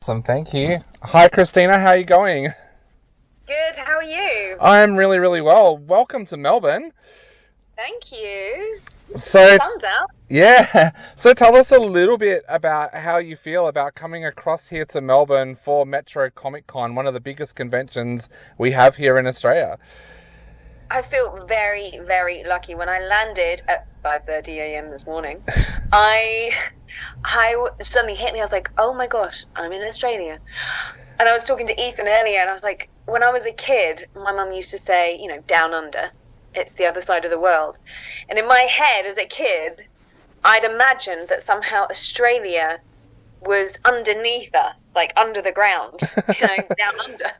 Awesome, thank you. Hi, Christina, how are you going? Good, how are you? I'm really, really well. Welcome to Melbourne. Thank you. The So, sun's out. yeah, so tell us a little bit about how you feel about coming across here to Melbourne for Metro Comic Con, one of the biggest conventions we have here in Australia. I feel very, very lucky. When I landed at 5:30 a.m. this morning, I suddenly hit me. I was like, oh my gosh, I'm in Australia. And I was talking to Ethan earlier, and I was like, when I was a kid, my mum used to say, down under. It's the other side of the world. And in my head as a kid, I'd imagined that somehow Australia was underneath us, like under the ground, down under.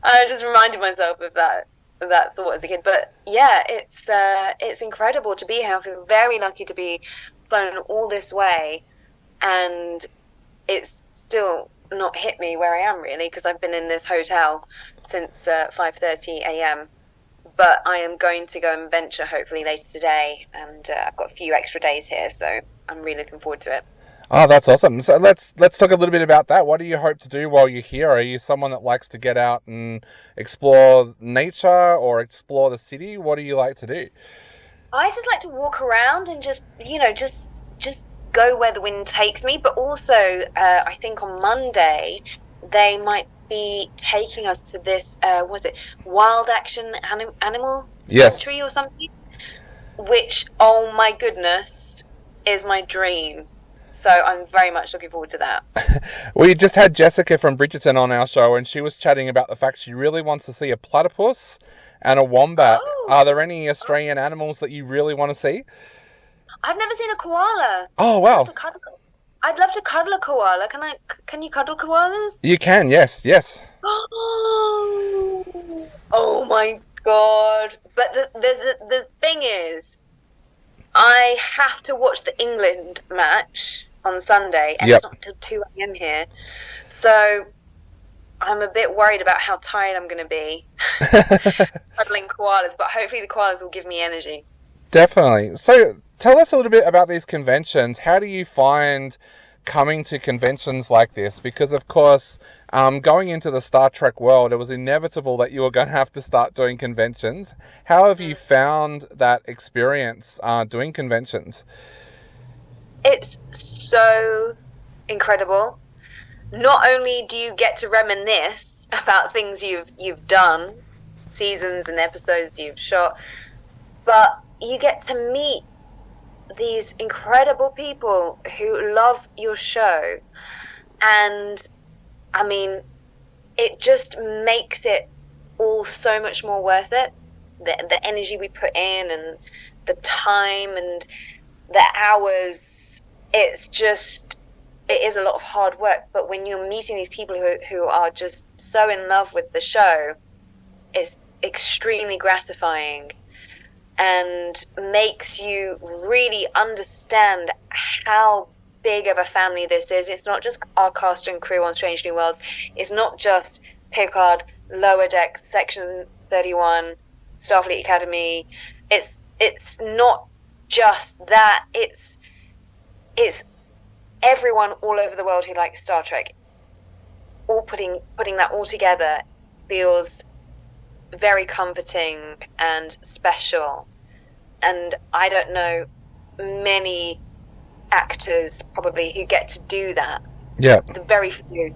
And I just reminded myself of that thought as a kid. But yeah, it's incredible to be here. I feel very lucky to be flown all this way, and it's still not hit me where I am really, because I've been in this hotel since 5:30 a.m. But I am going to go and venture hopefully later today, and I've got a few extra days here, so I'm really looking forward to it. Oh, that's awesome. So let's talk a little bit about that. What do you hope to do while you're here? Are you someone that likes to get out and explore nature or explore the city? What do you like to do? I just like to walk around and just go where the wind takes me. But also, I think on Monday they might be taking us to this what is it, Wild Action Animal Yes. Sanctuary or something, which, oh my goodness, is my dream. So I'm very much looking forward to that. We just had Jessica from Bridgerton on our show, and she was chatting about the fact she really wants to see a platypus and a wombat. Oh, Are there any Australian animals that you really want to see? I've never seen a koala. Oh, I'd love wow. to cuddle. I'd love to cuddle a koala. Can you cuddle koalas? You can, yes, yes. Oh my God. But the thing is, I have to watch the England match on Sunday, and Yep. it's not until 2 a.m. here. So I'm a bit worried about how tired I'm going to be cuddling koalas, but hopefully the koalas will give me energy. Definitely. So tell us a little bit about these conventions. How do you find coming to conventions like this? Because, of course, going into the Star Trek world, it was inevitable that you were going to have to start doing conventions. How have you found that experience doing conventions? It's so incredible. Not only do you get to reminisce about things you've done, seasons and episodes you've shot, but you get to meet these incredible people who love your show. And I mean, it just makes it all so much more worth it. The energy we put in, and the time and the hours, it is a lot of hard work. But when you're meeting these people who are just so in love with the show, it's extremely gratifying, and makes you really understand how big of a family this is. It's not just our cast and crew on Strange New Worlds. It's not just Picard, Lower Deck, Section 31, Starfleet Academy. It's not just that. It's everyone all over the world who likes Star Trek. All putting that all together feels very comforting and special. And I don't know many actors probably who get to do that. Yeah. The very few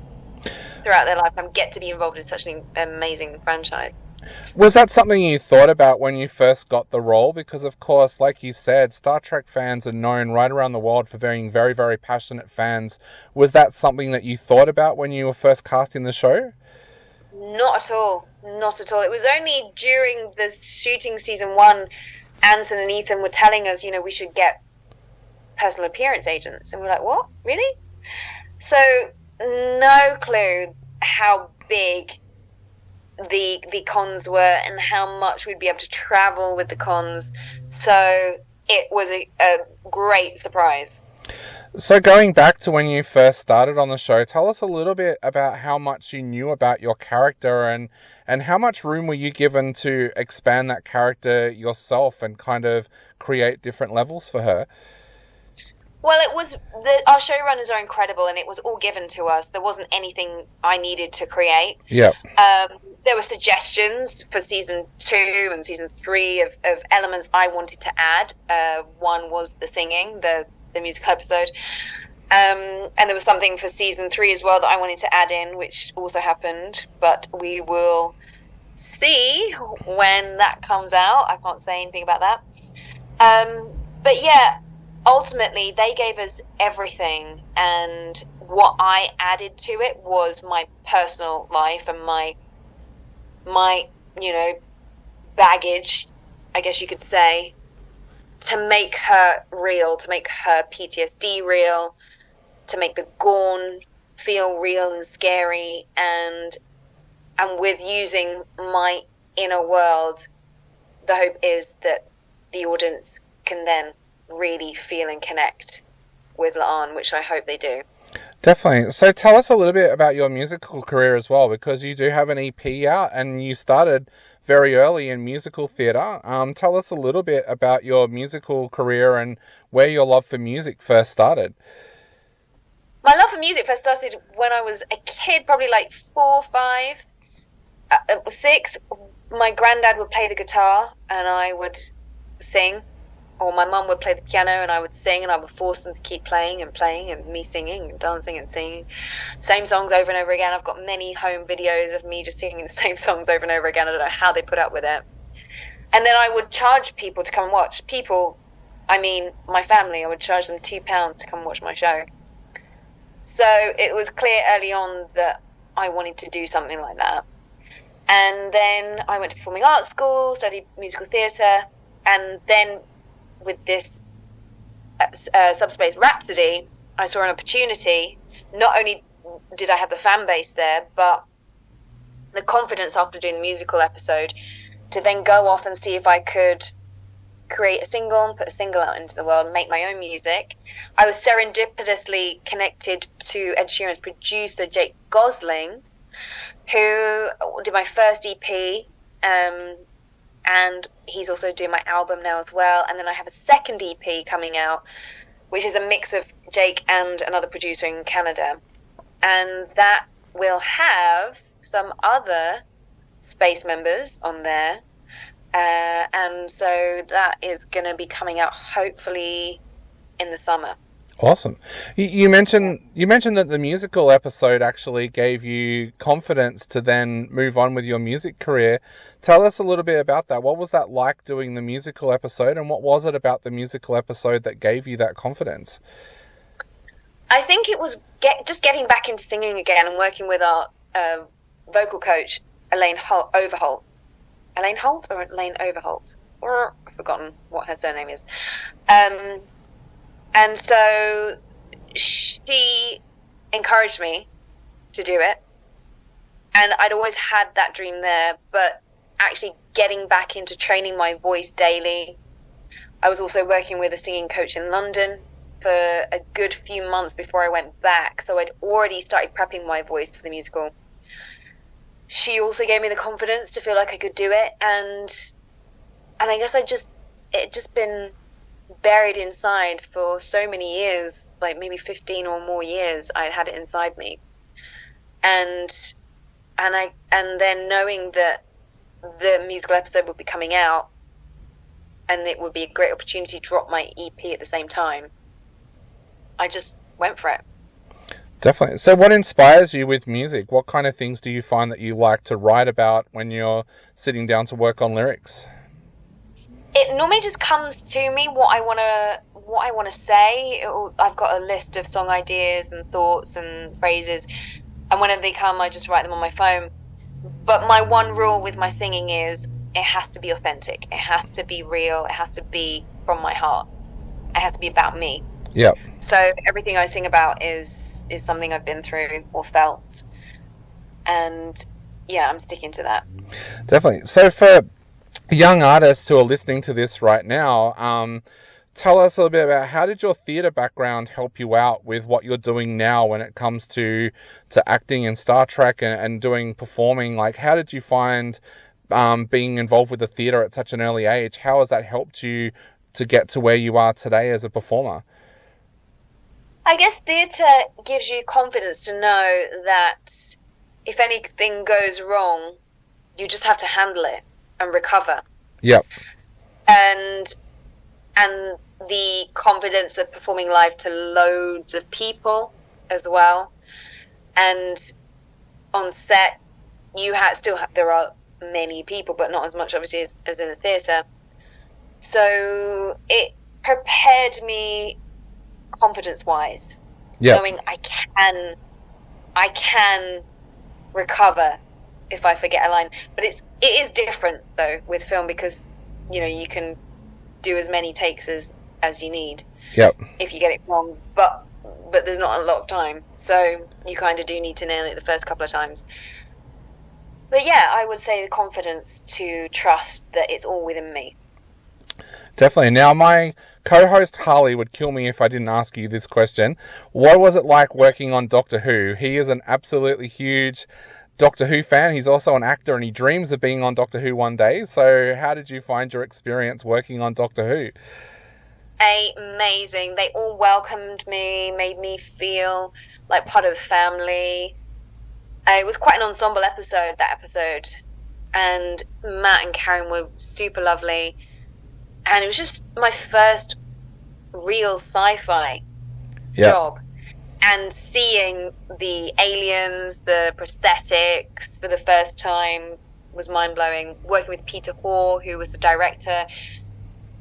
throughout their lifetime get to be involved in such an amazing franchise. Was that something you thought about when you first got the role? Because, of course, like you said, Star Trek fans are known right around the world for being very, very passionate fans. Was that something that you thought about when you were first casting the show? Not at all. Not at all. It was only during the shooting season one, Anson and Ethan were telling us, we should get personal appearance agents. And we're like, what? Really? So, no clue how big the cons were and how much we'd be able to travel with the cons. So, it was a great surprise. So going back to when you first started on the show, tell us a little bit about how much you knew about your character, and how much room were you given to expand that character yourself and kind of create different levels for her? Well, our showrunners are incredible, and it was all given to us. There wasn't anything I needed to create. Yeah. There were suggestions for season 2 and season 3 of elements I wanted to add. One was the singing, the musical episode, and there was something for season 3 as well that I wanted to add in, which also happened. But we will see when that comes out. I can't say anything about that. But yeah, ultimately they gave us everything, and what I added to it was my personal life and my baggage, I guess you could say, to make her real, to make her PTSD real, to make the Gorn feel real and scary, and with using my inner world, the hope is that the audience can then really feel and connect with La'an, which I hope they do. Definitely. So tell us a little bit about your musical career as well, because you do have an EP out and you started very early in musical theatre. Tell us a little bit about your musical career and where your love for music first started. My love for music first started when I was a kid, probably like 4, 5, 6. My granddad would play the guitar and I would sing, or my mum would play the piano and I would sing, and I would force them to keep playing and playing, and me singing and dancing and singing same songs over and over again. I've got many home videos of me just singing the same songs over and over again. I don't know how they put up with it. And then I would charge people to come and watch. People, I mean my family, I would charge them £2 to come watch my show. So it was clear early on that I wanted to do something like that. And then I went to performing arts school, studied musical theatre, and then with this Subspace Rhapsody, I saw an opportunity. Not only did I have the fan base there, but the confidence after doing the musical episode to then go off and see if I could create a single and put a single out into the world and make my own music. I was serendipitously connected to Ed Sheeran's producer, Jake Gosling, who did my first EP, and he's also doing my album now as well. And then I have a second EP coming out, which is a mix of Jake and another producer in Canada. And that will have some other Space members on there. And so that is going to be coming out hopefully in the summer. Awesome. You mentioned that the musical episode actually gave you confidence to then move on with your music career. Tell us a little bit about that. What was that like doing the musical episode, and what was it about the musical episode that gave you that confidence? I think it was just getting back into singing again and working with our vocal coach, Elaine Overholt. Elaine Holt or Elaine Overholt? I've forgotten what her surname is. And so she encouraged me to do it. And I'd always had that dream there, but actually getting back into training my voice daily. I was also working with a singing coach in London for a good few months before I went back, so I'd already started prepping my voice for the musical. She also gave me the confidence to feel like I could do it, and I guess it just been buried inside for so many years, like maybe 15 or more years. I had it inside me, and then knowing that the musical episode would be coming out and it would be a great opportunity to drop my EP at the same time, I just went for it. Definitely. So what inspires you with music? What kind of things do you find that you like to write about when you're sitting down to work on lyrics? It normally just comes to me what I want to say. I've got a list of song ideas and thoughts and phrases, and whenever they come, I just write them on my phone. But my one rule with my singing is it has to be authentic. It has to be real. It has to be from my heart. It has to be about me. Yeah. So everything I sing about is something I've been through or felt, and yeah, I'm sticking to that. Definitely. So for young artists who are listening to this right now, tell us a little bit about how did your theatre background help you out with what you're doing now when it comes to acting in Star Trek and doing performing? Like, how did you find being involved with the theatre at such an early age? How has that helped you to get to where you are today as a performer? I guess theatre gives you confidence to know that if anything goes wrong, you just have to handle it and recover. Yep. And the confidence of performing live to loads of people as well. And on set, there are many people, but not as much obviously as in a theatre. So it prepared me confidence-wise, knowing I can recover if I forget a line. But it is different though with film, because you can do as many takes as you need. Yep. If you get it wrong, but there's not a lot of time, so you kind of do need to nail it the first couple of times. But yeah, I would say the confidence to trust that it's all within me. Definitely. Now, my co-host Harley would kill me if I didn't ask you this question. What was it like working on Doctor Who? He is an absolutely huge Doctor Who fan. He's also an actor, and he dreams of being on Doctor Who one day. So how did you find your experience working on Doctor Who? Amazing. They all welcomed me, made me feel like part of the family. It was quite an ensemble episode, that episode. And Matt and Karen were super lovely. And it was just my first real sci-fi job. And seeing the aliens, the prosthetics for the first time was mind-blowing. Working with Peter Hoare, who was the director,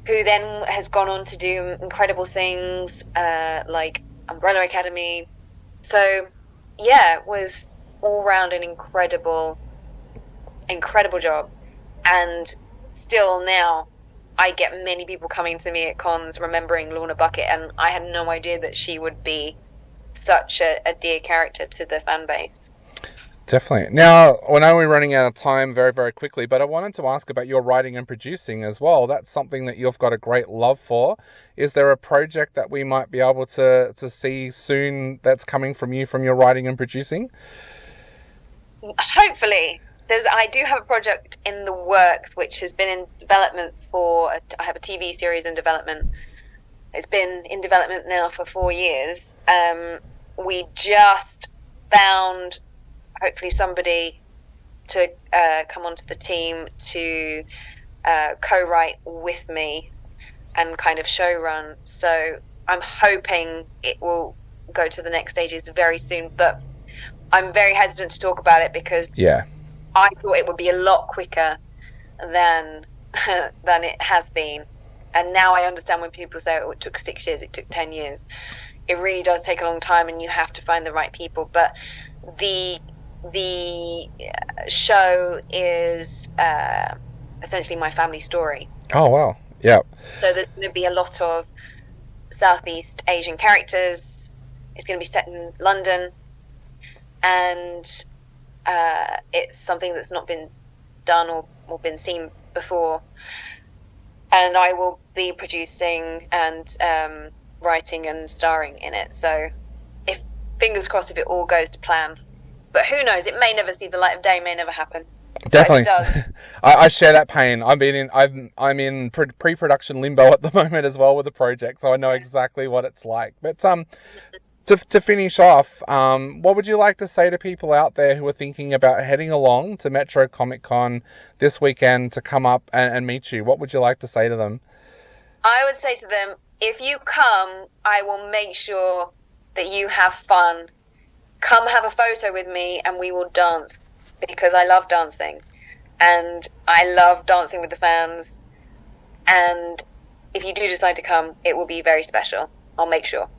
who then has gone on to do incredible things like Umbrella Academy. So, yeah, it was all round an incredible job. And still now, I get many people coming to me at cons remembering Lorna Bucket, and I had no idea that she would be such a dear character to the fan base. Definitely. Now, I know we're running out of time very, very quickly, but I wanted to ask about your writing and producing as well. That's something that you've got a great love for. Is there a project that we might be able to see soon that's coming from you, from your writing and producing? Hopefully. I do have a project in the works which has been in development I have a TV series in development. It's been in development now for 4 years. We just found, hopefully, somebody to come onto the team to co-write with me and kind of show run. So I'm hoping it will go to the next stages very soon, but I'm very hesitant to talk about it because I thought it would be a lot quicker than it has been. And now I understand when people say, oh, it took 6 years, it took 10 years. It really does take a long time, and you have to find the right people. But the show is essentially my family story. Oh, wow. Yeah. So there's going to be a lot of Southeast Asian characters. It's going to be set in London. And it's something that's not been done or been seen before. And I will be producing and writing and starring in it. So, fingers crossed if it all goes to plan. But who knows? It may never see the light of day. May never happen. Definitely. I share that pain. I'm in pre-production limbo at the moment as well with the project, so I know exactly what it's like. But to finish off, what would you like to say to people out there who are thinking about heading along to Metro Comic Con this weekend to come up and meet you? What would you like to say to them? I would say to them, if you come, I will make sure that you have fun. Come have a photo with me and we will dance, because I love dancing. And I love dancing with the fans. And if you do decide to come, it will be very special. I'll make sure.